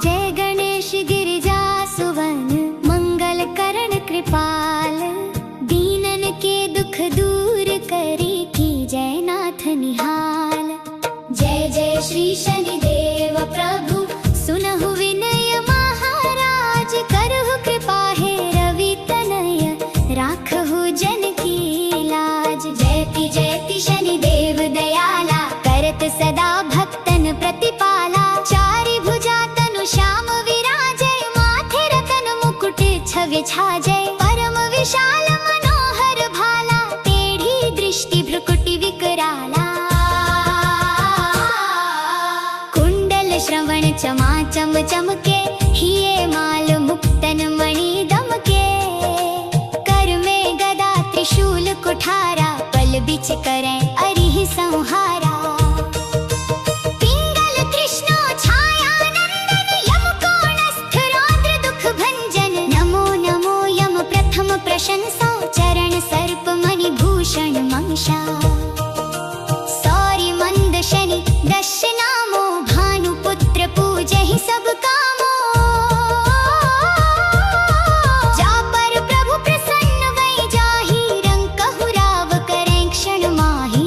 जय गणेश गिरिजा सुवन मंगल करण कृपाल, दीनन के दुख दूर करी की जय नाथ निहाल। जय जय श्री शनिदेव प्रभु सुनहु विनय महाराज, करहु कृपा हे रवि तनय राखहु जन की लाज। जयति शनिदेव दयाला, करत सदा भक्तन प्रतिपाला। चारि भुजा तनु श्याम विराजे, माथे रतन मुकुट छवि छाजय। परम विशाल मनोहर भाला, टेढ़ी दृष्टि भ्रुकुटि विकराला। कुंडल श्रवण चमाचम चमके, हिये माल मुक्तन मणि दमके। कर में गदा त्रिशूल कुठारा, पल बिच करें अरिहि संहारा। पिंगल कृष्णो छाया नंदन, यम कोणस्थ रौद्र दुख भंजन। नमो नमो यम प्रथम प्रशंसा, चरण सर्प मणि भूषण मंशा। सौरि मंद शनि दश नामो, भानुपुत्र पूजहि सब कामो। जा पर प्रभु प्रसन्न वै जाहि, रंग कहु राव करें क्षण माहि।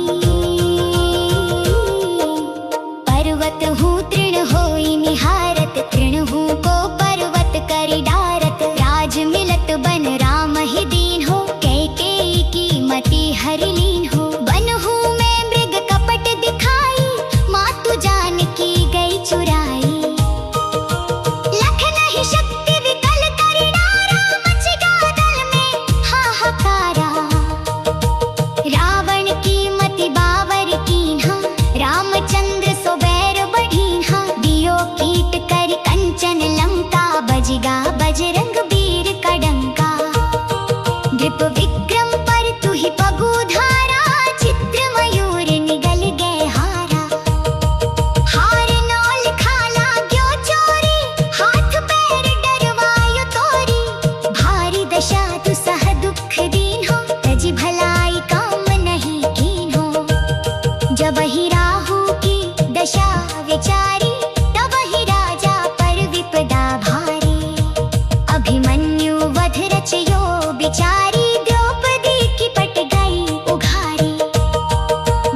पर्वत हूँ तृण होई निहारत, तृण हूँ को पर्वत करि डारत। राज मिलत बन राम ही दीन हो, कैकेयी की मति हरि लीन हो। बन हूँ मैं मृग कपट दिखाई, मातु जानकी गई चुराई। लख नहीं शक्ति विकल करि डारा, मच गा दल में हाहाकारा। रावण की मति बावर कीन्हा, रामचंद्र सो बैर बढ़ीन्हा। दियो कीट करि कंचन लंका, बजिगा बजरंग वीर का डंका। नृप विक्रम पर तुहि पगु धारा, चित्र मयूर निगल गए हारा। हार नौल खाला ग्यो चोरी, हाथ पैर डरवायो तोरी। भारी दशा तु सह दुख दीन हो, तजि भलाई काम नहीं कीन हो। जब ही राहु की दशा विचारी, तब ही राजा पर विपदा भारी। अभिमन्यु वध रचयो बिचारी, द्रौपदी की पट गई उघारी।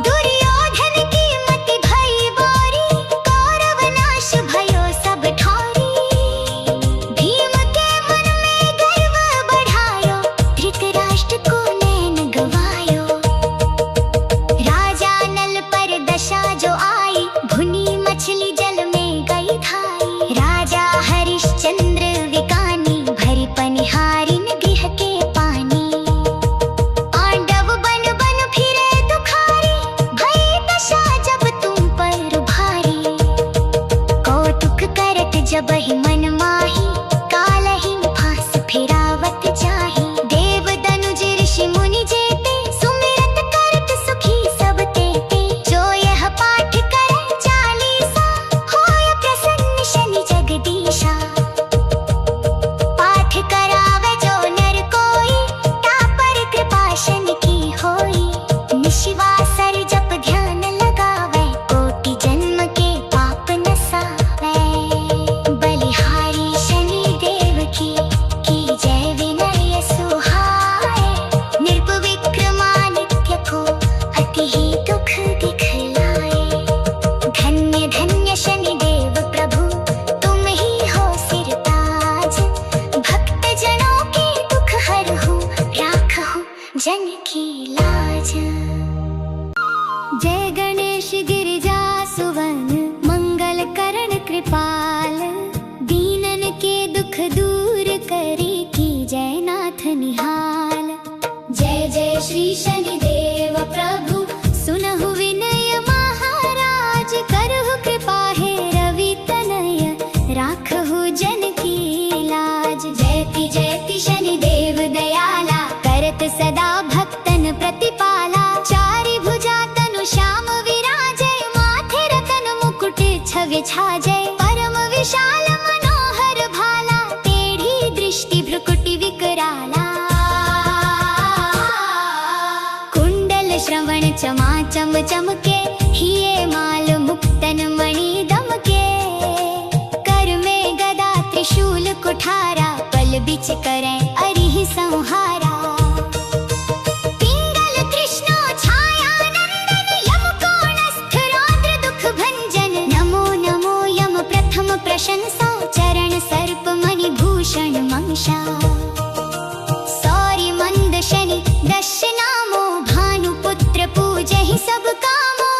दुर्योधन की मति भई बोरी, कौरव नाश भयो सब ठौरी। भीम के मन में गर्व बढ़ायो, धृतराष्ट्र को नैन गवायो। राजा नल पर दशा जो आई, भुनी मछली जल में गई धाई। राजा हरिश्चंद्र विकानी, भरी पनिहारिन गृह के पानी। पांडव बन बन फिरे दुखारी, भई दशा जब तुम पर भारी। कौतुक करत जब ही मन माही, कालहि फांस फिरावत जाहि। देव दनुज ऋषि मुनि जेते, सुमिरत करत सुखी सब तेते। जो यह पाठ करे चालीसा, होय प्रसन्न शनि जगदीशा। पाठ करावे जो नर कोई, तापर कृपा शनि की होई। निशिवासर जप ध्यान लगावे, कोटि जन्म के पाप नसावे। बलिहारी शनि देव की जय विनय सुहाए। नृप विक्रमादित्य को अति ही दुख दिखलाए। धन्य धन्य शनि देव प्रभु, तुम ही हो सिर ताज। भक्त जनों के दुख हरहु, राखहु जन की लाज। जय गणेश गिरिजा सुवन मंगल करण कृपाल, दीनन के दुख दूर करी की जय नाथ निहाल। जय जय श्री शनिदेव प्रभु सुनहु विनय महाराज, करहु कृपा हे रवि तनय राखहु जन की लाज। जयति शनिदेव दयाला, करत सदा भक्तन प्रतिपाला। चारि भुजा तनु श्याम विराजे, माथे रतन मुकुट छवि छाजय। परम विशाल मनोहर भाला, टेढ़ी दृष्टि भ्रुकुटि विकराला। कुंडल श्रवण चमाचम चमके, हिये माल मुक्तन मणि दमके। कर में बिच करें अरिहि संहारा। पिंगल कृष्णो छाया नंदन यम कोणस्थ रौद्र दुख भंजन। नमो नमो यम प्रथम प्रशंसा चरण सर्प मणि भूषण मंशा। सौर्य मंद शनि दश नामो भानुपुत्र पूजहि सब कामो।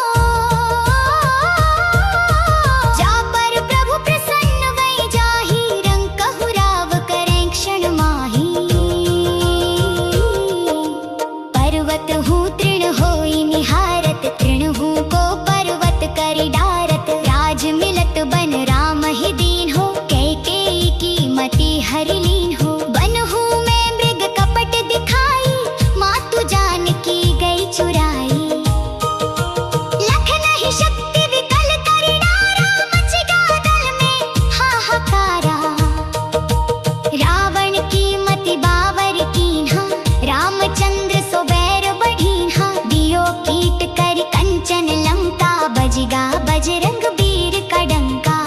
जा पर प्रभु प्रसन्न वै जाहि रंग कहु राव करें क्षण माही। पर्वत हूँ तृण होई निहारत तृण हूँ को पर्वत करि डारत। राज मिलत बन राम ही दीन हो कैकेयी की मति हरि लीन हो। बन हूँ मैं मृग कपट दिखाई मातु जानकी गई चुराई। लख नहीं शक्ति विकल करि डारा मचगा दल में हाहाकारा। रावण की मति बावर कीन्हा रामचंद्र सो बैर बढ़ीन्हा। दियो कीट करि कंचन लंका बजिगा बजरंग वीर का डंका।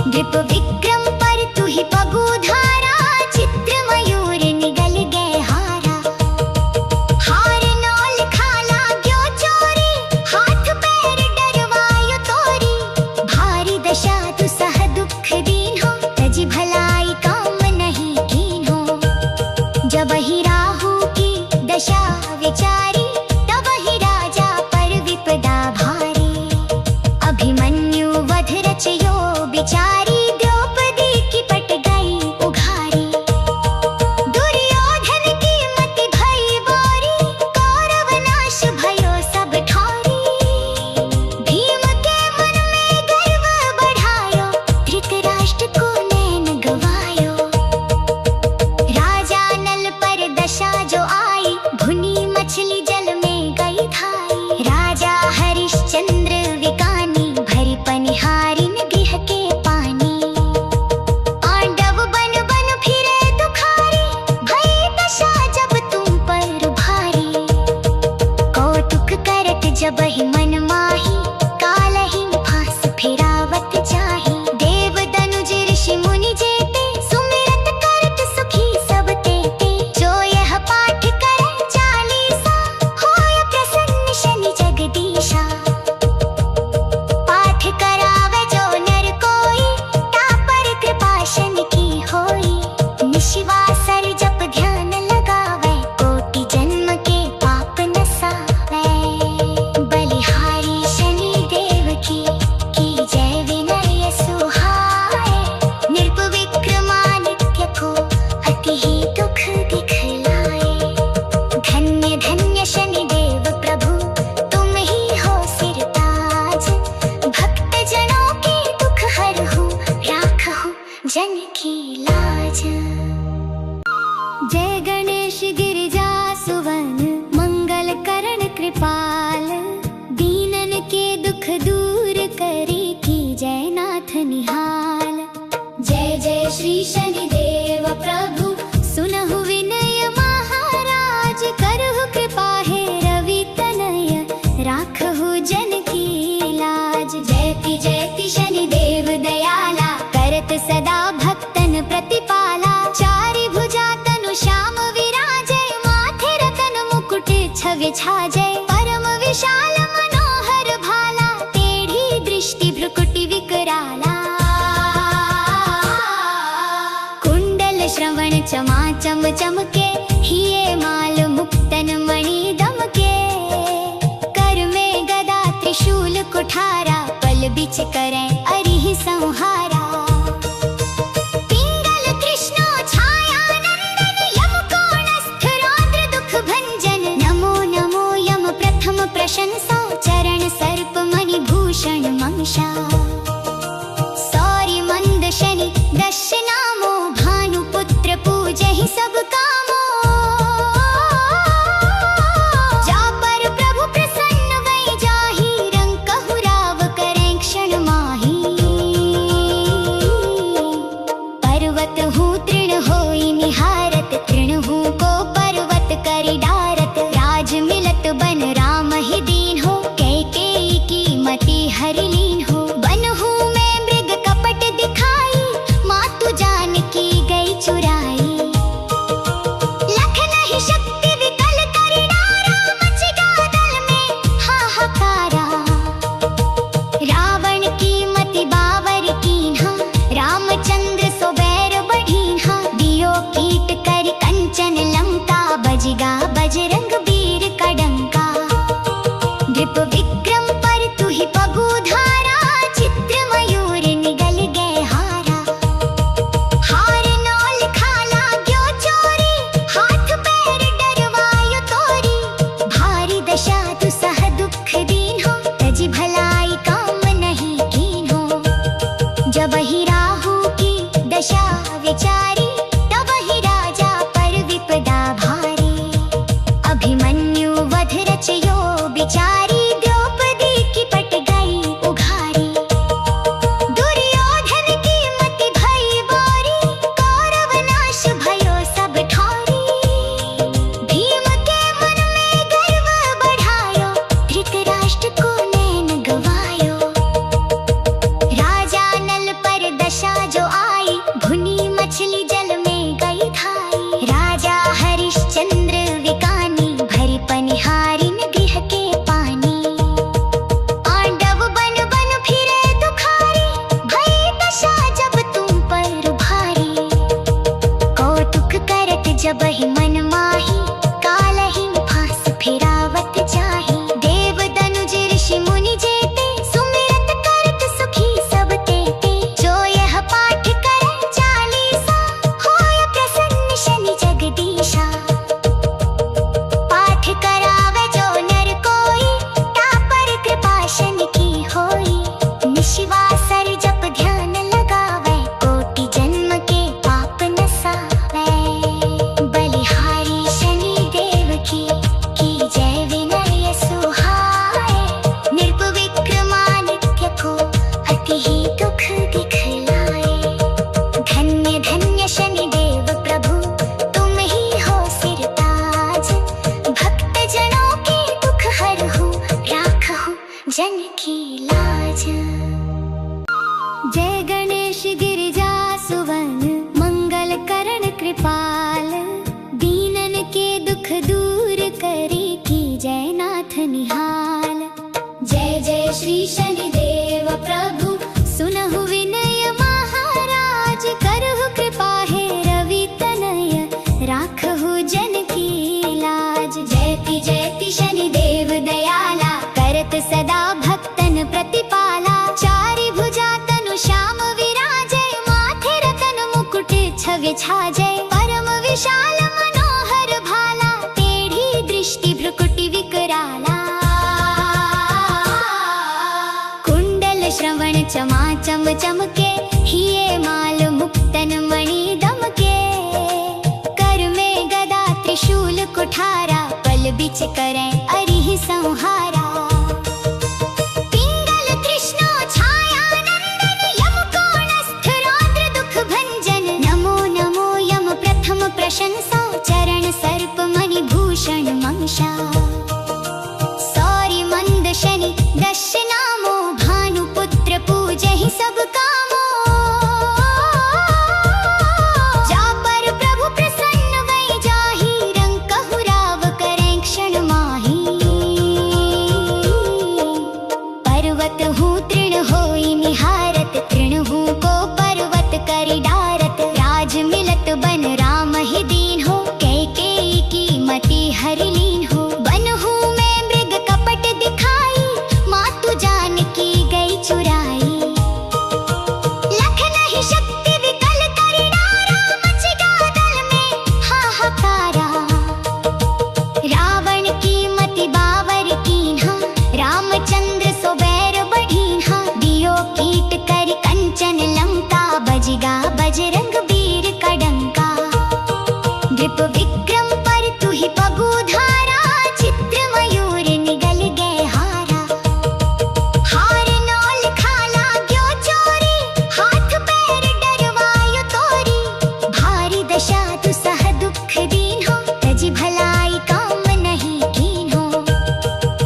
नृप विक्रम पर तुहि पगु धारा चित्र मयूर निगल गए हारा। हार नौल खाला ग्यो चोरी हाथ पैर डरवायो तोरी। भारी दशा तु सह दुख दीन हो तजि भलाई काम नहीं कीन हो। जब ही राहु की दशा विचारी तब ही राजा पर विपदा भारी। अभिमन्यु वध रचयो बिचारी द्रौपदी की पट गई उघारी। दुर्योधन की मति भई बोरी कौरव नाश भयो सब ठारी। भीम के मन में गर्व बढ़ायो धृतराष्ट्र को नैन गवायो। राजा नल पर दशा जो आई भुनी मछली जल में गई धाई। राजा हरिश्चंद्र विकानी भरी पनिहारी न गृह के पानी। पांडव बन बन फिरे दुखारी भई दशा जब तुम पर भारी। कौतुक करत जब ही मन माही कालहि फांस फिरावत जाही। देव दनुज ऋषि मुनि जेते सुमिरत करत सुखी सब तेते। जो यह पाठ करे चालीसा होय प्रसन्न शनि जगदीशा। पाठ करावे जो नर कोई तापर कृपा शनि की होई। निशिवासर जप ध्यान लगावे कोटि जन्म के पाप नसावे। बलिहारी शनि देव की जय विनय सुहाए। नृप विक्रमादित्य को अति ही दुख दिखलाए। धन्य धन्य शनि देव प्रभु तुम ही हो सिरताज। भक्त जनों के दुख हरहु राखहु जन की लाज। जय गणेश गिरिजा सुवन मंगल करण कृपाल। दीनन के दुख दूर करे की जय नाथ निहाल। जय जय श्री शनि देव प्रभु सुनहु विनय महाराज। करहु कृपा हे रवि तनय राखहु जन की लाज। जयति जयति शनि देव दयाला करत सदा भक्तन प्रतिपाला। चारि भुजा तनु श्याम विराजे माथे रतन मुकुट छवि छाजे। परम विशाल मनोहर भाला टेढ़ी दृष्टि भ्रुकुटि विकराला। कुंडल श्रवण चमाचम चमके हिये माल मुक्तन मणि दमके। कर में गदा त्रिशूल कुठारा पल बिच करें अरिहि संहारा। पिंगल कृष्णो छाया नंदन यम कोणस्थ रौद्र दुख भंजन। नमो नमो यम प्रथम प्रशंसा चरण सर्प मणि भूषण मंशा। सौर्य मंद शनि दश नामो भानुपुत्र पूजहि सब कामो। जा पर प्रभु प्रसन्न वै जाहि रंग कहु राव करें क्षण माही। गणेश गिरिजा सुवन मंगल करण कृपाल, दीनन के दुख दूर करे की जय नाथ निहाल। जय जय श्री शनिदेव प्रभु सुनहु विनय महाराज, करहु कृपा हे रवि तनय राखहु जन की लाज। जयति शनिदेव दयाला, करत सदा भक्तन प्रतिपाला। चारि भुजा तनु श्याम विराजे, माथे रतन मुकुट छवि छाजय। परम विशाल मनोहर भाला, टेढ़ी दृष्टि भ्रुकुटि विकराला। कुंडल श्रवण चमाचम चमके, हिये माल मुक्तन मणि दमके। कर में गदा त्रिशूल कुठारा, पल बिच करें अरिहि संहारा। पिंगल कृष्णो छाया नंदन, यम कोणस्थ रौद्र दुख भंजन। नमो नमो यम प्रथम प्रशंसा, चरण सर्प मणि भूषण मंशा। सौरि मंद शनि दश नामो, भानुपुत्र पूजहि सब कामो। जा पर प्रभु प्रसन्न वै जाहि, रंकहु राव करें क्षण माहि। पर्वत हूँ तृण होई निहारत, तृण हूँ को पर्वत करि डारत। राज मिलत बन राम ही दीन हो, कैकेयी की मति हरि लीन हो। बन हूँ मैं मृग कपट दिखाई, मातु जानकी गई चुराई। लख नहीं शक्ति विकल करि डारा, मच गया दल में हाहाकारा। रावण की मति बावर कीन्हा, रामचंद्र सो बैर बढ़ीन्हा। दियो कीट करि कंचन लंका, बजिगा बजरंग वीर का डंका। नृप विक्रम पर तुहि पगु धारा, चित्र मयूर निगल गए हारा। हार नौल खाला ग्यो चोरी, हाथ पैर डरवायो तोरी। भारी दशा तु सह दुख दीन हो, तजि भलाई काम नहीं कीन हो।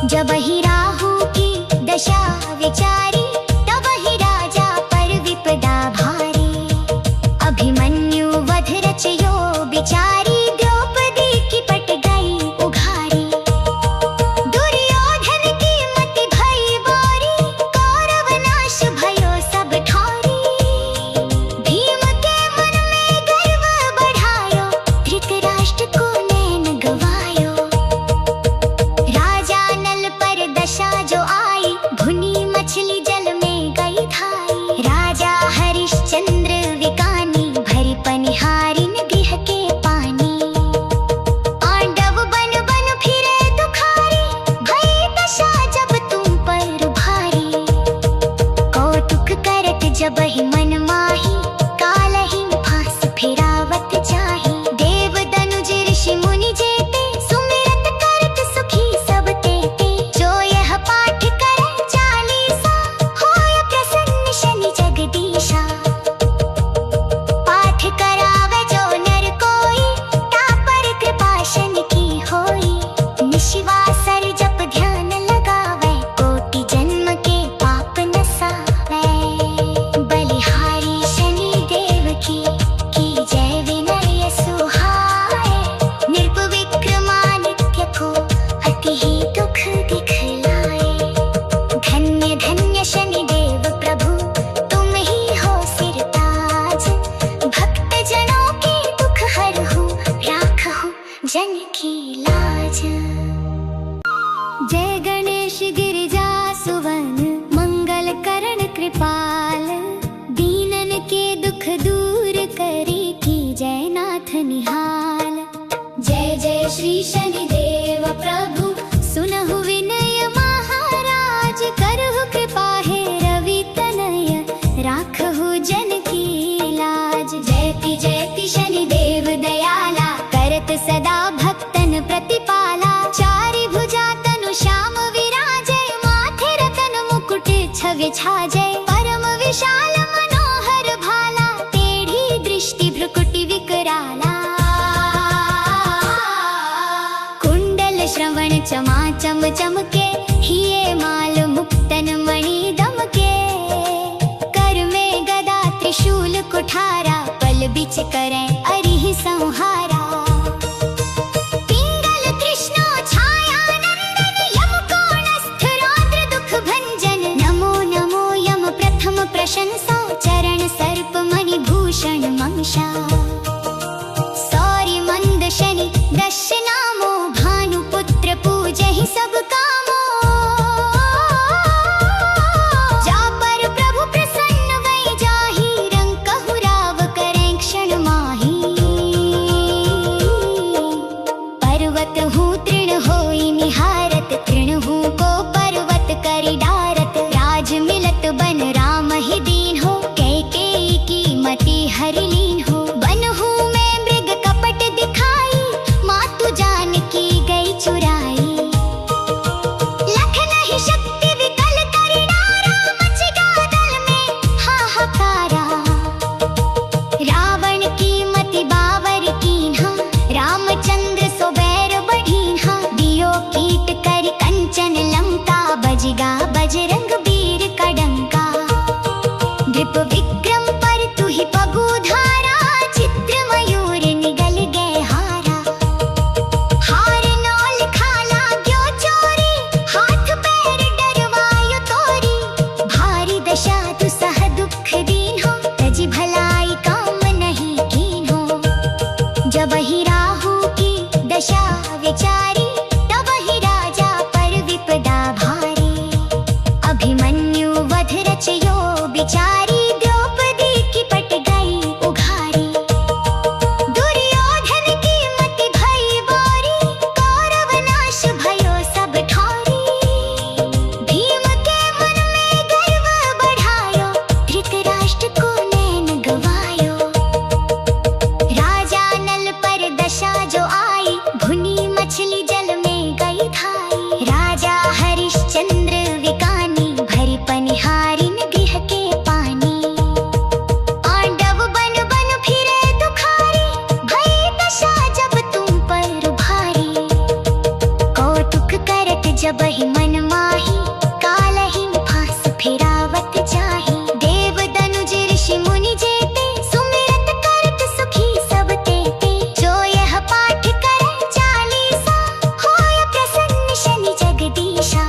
जब ही राहु की दशा विचारी, तब ही राजा पर विपदा भारी। अभिमन्यु वध रचयो बिचारी, द्रौपदी की पट गई उघारी। दुर्योधन की मति भई बोरी, कौरव नाश भयो सब ठौरी। भीम के मन में गर्व बढ़ायो, धृतराष्ट्र को नैन गवायो। राजा नल पर दशा जो आई, भुनी मछली जल में गई धाई। राजा हरिश्चंद्र विकानी, भरी पनिहारिन गृह के पानी। पांडव बन बन फिरे दुखारी, भई दशा जब तुम पर भारी। कौतुक करत जब ही मन माही, कालहि फांस फिरावत जाहि। देव दनुज ऋषि मुनि जेते, सुमिरत करत सुखी सब तेते। जो यह पाठ करे चालीसा, होय प्रसन्न शनि जगदीशा। पाठ करावे जो नर कोई, तापर कृपा शनि की होई। निशिवासर जप ध्यान लगावे, कोटि जन्म के पाप नसावे। बलिहारी शनि देव की जय विनय सुहाए। नृप विक्रमादित्य को अति ही दुख दिखलाए। धन्य धन्य शनि देव प्रभु, तुम ही हो सिर ताज। भक्त जनों के दुख हरहु, राखहु जन की लाज। जय गणेश गिरिजा सुवन मंगल करण कृपाल, दीनन के दुख दूर करे की जय नाथ निहाल। जय जय श्री शनिदेव प्रभु सुनहु विनय महाराज, करहु कृपा हे रवि तनय राखहु जन की लाज। जयति शनिदेव दयाला, करत सदा भक्तन प्रतिपाला। चारि भुजा तनु श्याम विराजे, माथे रतन मुकुट छवि छाजय। परम विशाल मनोहर भाला, टेढ़ी दृष्टि भ्रुकुटि विकराला। कुंडल श्रवण चमाचम चमके, हिये माल मुक्तन मणि दमके। कर में गदा त्रिशूल कुठारा, पल बिच करें अरिहि संहारा। पिंगल कृष्णो छाया नंदन, यम कोणस्थ रौद्र दुख भंजन। नमो नमो यम प्रथम प्रशंसा, चरण सर्प मणि भूषण मंशा। सौरि मंद शनि दश नामो, भानुपुत्र पूजहि सब कामो। जा पर प्रभु प्रसन्न वै जाहि, रंग कहु राव करें क्षण माहि। पर्वत हूँ तृण होई निहारत, तृण हूँ को पर्वत करि डारत। राज मिलत बन राम ही दीन हो, कैकेयी की मति हरि लीन हो। बन हूँ मैं मृग कपट दिखाई, मातु जानकी गई चुराई। लख नहीं शक्ति विकल करि डारा, मच गया दल में हाहाकारा। रावण की मति बावर कीन्हा, रामचंद्र सो बैर बढ़ीन्हा। दियो कीट करि कंचन लंका, बजिगा बजरंग वीर का डंका। नृप विक्रम पर तुहि पगु धारा, चित्र मयूर निगल गए हारा। हार नौल खाला ग्यो चोरी, हाथ पैर डरवायो तोरी। भारी दशा तु सह दुख दीन हो, तजि भलाई काम नहीं कीन हो। जब ही राहु की दशा विचारी, तब ही राजा पर विपदा भारी। अभिमन्यु वध रचयो बिचारी, द्रौपदी की पट गई उघारी। दुर्योधन की मति भई बोरी, कौरव नाश भयो सब ठौरी। भीम के मन में गर्व बढ़ायो, धृतराष्ट्र को नैन गवायो। राजा नल पर दशा जो आई, भुनी मछली जल में गई धाई। राजा हरिश्चंद्र विकानी, भरी पनिहारिन गृह के पानी। पांडव बन बन फिरे दुखारी, भई दशा जब तुम पर भारी। कौतुक करत जब ही मन माही, कालहि फांस फिरावत जाहि। देव दनुज ऋषि मुनि जेते, सुमिरत करत सुखी सब तेते। जो यह पाठ करे चालीसा, होय प्रसन्न शनि जगदीशा।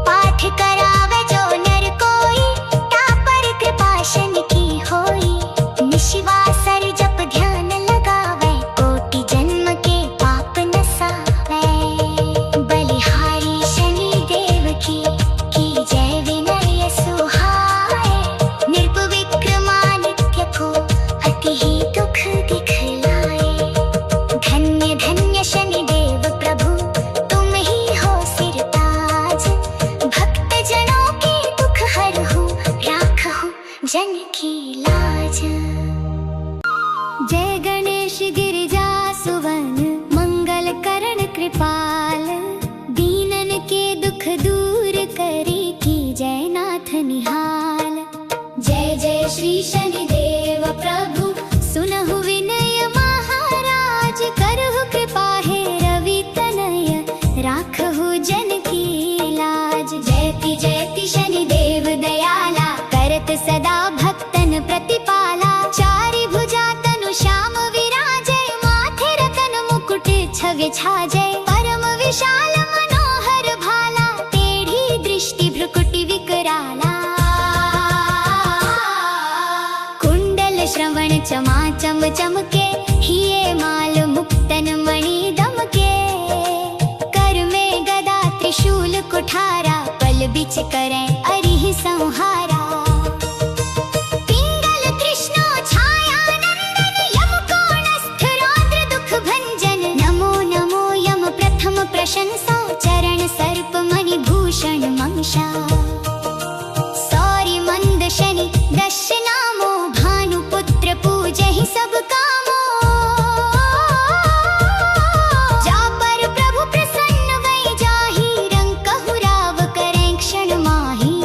पाठ करावे जो नर कोई, तापर कृपा शनि की होई। निशिवासर जप ध्यान लगावे, कोटि जन्म के पाप नसावे। बलिहारी शनि देव की जय विनय सुहाए। नृप विक्रमादित्य को अति ही दुख दिखलाए। धन्य धन्य शनि देव प्रभु, तुम ही हो सिर ताज। भक्त जनों के दुख हरहु, राखहु जन की लाज। जय गणेश गिरिजा सुवन, मंगल करण कृपाल। दीनन के दुख दूर करी, की जय नाथ निहाल। जय जय श्री शनि देव प्रभु, सुनहु विनय महाराज। करहु कृपा हे रवि तनय, राखहु जन की लाज। जयति जयति शनि देव दयाला, करत सदा भक्तन प्रतिपाला। चारि भुजा तनु श्याम विराजे, माथे रतन मुकुट छवि छाजे। परम विशाल मनोहर भाला, टेढ़ी दृष्टि भ्रुकुटि विकराला। कुंडल श्रवण चमाचम चमके, हिये माल मुक्तन मणि दमके। कर में गदा त्रिशूल कुठारा, पल बिच करें अरिहि संहारा। पिंगल कृष्णो छाया नंदन, यम कोणस्थ रौद्र दुख भंजन। नमो नमो यम प्रथम प्रशंसा, चरण सर्प मणि भूषण मंशा। सौरि मंद शनि दश नामो, भानुपुत्र पूजहि सब कामो। जा पर प्रभु प्रसन्न वै जाहि, रंग कहु राव करें क्षण माहि।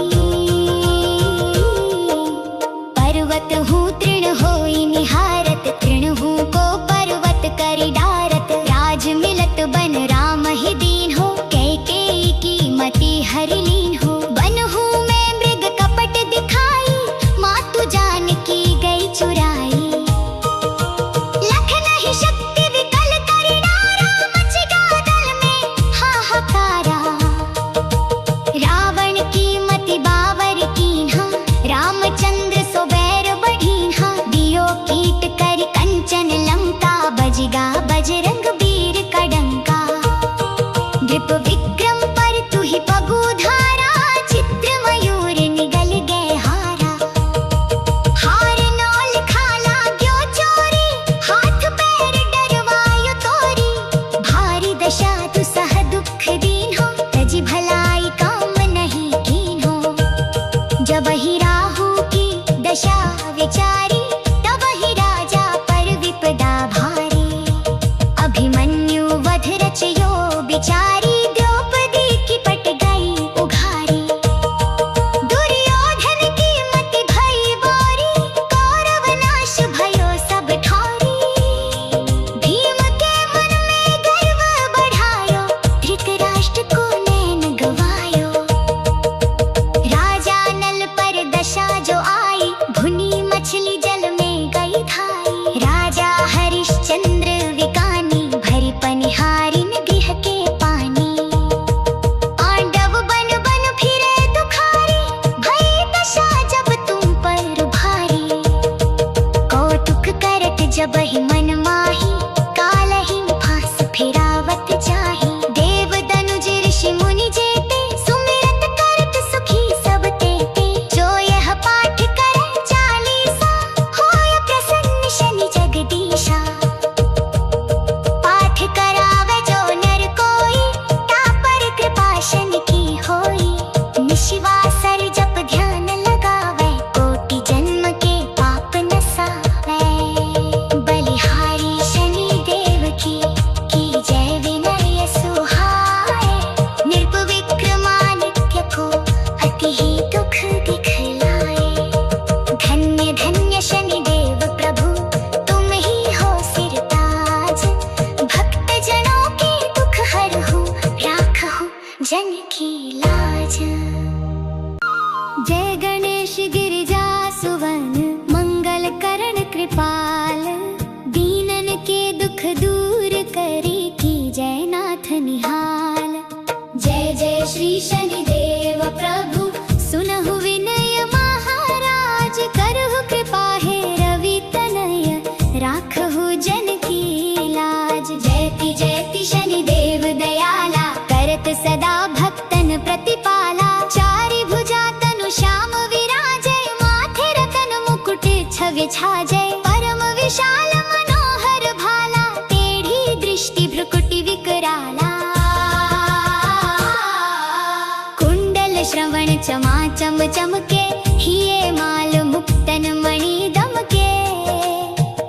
दिव्य छाजय परम विशाल मनोहर भाला टेढ़ी दृष्टि भ्रुकुटि विकराला कुंडल श्रवण चमाचम चमके हिये माल मुक्तन मणि दमके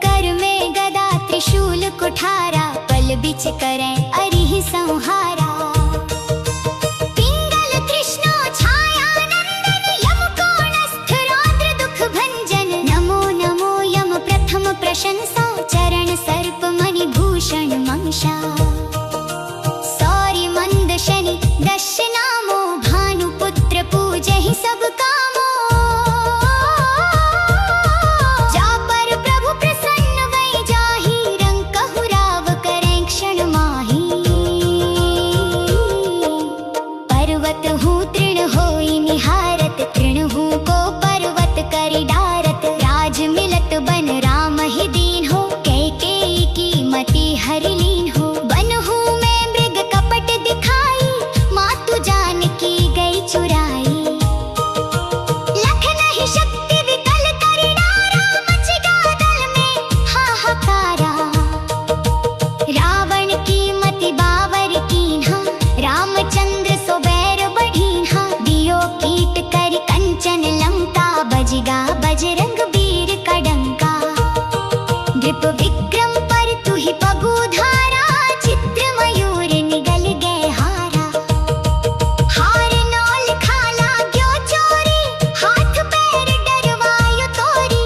कर में गदा त्रिशूल कुठारा पल बिच करें अरिहि संहारा प्रशंसा चरण सर्प मणि भूषण मंशा सौरि मंद शनि दश नामो भानुपुत्र पूजहि सब कामो जा पर प्रभु प्रसन्न वै जाहि रंग कहु राव करें क्षण माही पर्वत हूँ तृण होई निहारत तृण हूँ को पर्वत करि डारत राज मिलत बन राम ही दीन हो कैकेयी की मति हरि लीन हो बन हूँ मैं मृग कपट दिखाई मातु जानकी गई चुराई लख नहीं शक्ति विकल करि डारा मच गया दल में हाहाकारा रावण की मति बावर कीन्हा रामचंद्र सो बैर बढ़ीन्हा दियो कीट करि कंचन लंका बजिगा बजरंग वीर कड़ंका नृप विक्रम पर तु ही पगु धारा चित्र मयूर निगल गए हारा हार नौल खाला ग्यो चोरी हाथ पैर डरवायो तोरी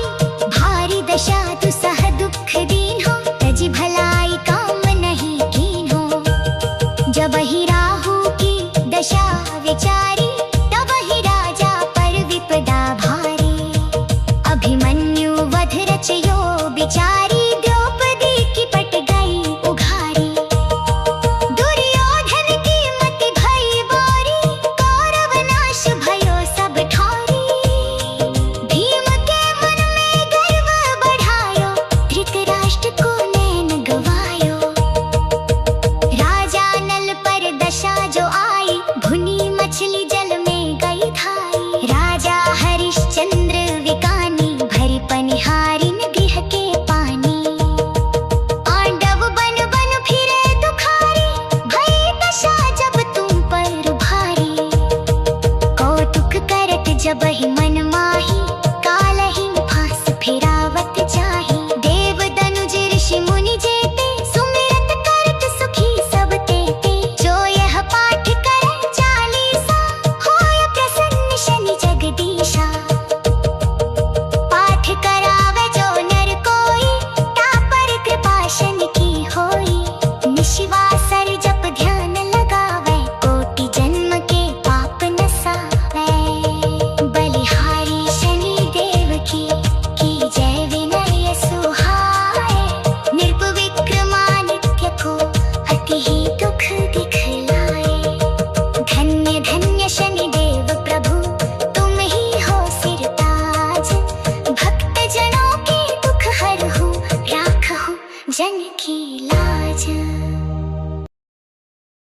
भारी दशा तु सह दुख दीन हो तजी भलाई काम नहीं कीन हो जब ही राहु की दशा विचारी तब ही राजा पर विपदा भारी अभिमन्यु वध रचयो बिचारी द्रौपदी की पट गई उघारी दुर्योधन की मति भई बोरी कौरव नाश भयो सब ठौरी भीम के मन में गर्व बढ़ायो धृतराष्ट्र को नैन गवायो राजा नल पर दशा जो आई भुनी मछली जल में गई धाई राजा हरिश्चंद्र विकानी भरी पनिहारी गृह के पानी पांडव बन बन फिरे दुखारी भई दशा जब तुम पर भारी कौतुक करत जब ही मन माही कालहि फांस फिरावत जाही देव दनुज ऋषि मुनि जेते सुमिरत करत सुखी सब तेते जो यह पाठ करे चालीसा होय प्रसन्न शनि जगदीशा पाठ करावे जो नर कोई तापर कृपा शनि की होई निशिवासर जप ध्यान लगावे कोटि जन्म के पाप नसावे बलिहारी शनि देव की जय विनय सुहाए नृप विक्रमादित्य को अति ही दुख दिखलाए धन्य धन्य शनि देव प्रभु तुम ही हो सिरताज भक्त जनों के दुख हरहु राखहु जन की लाज।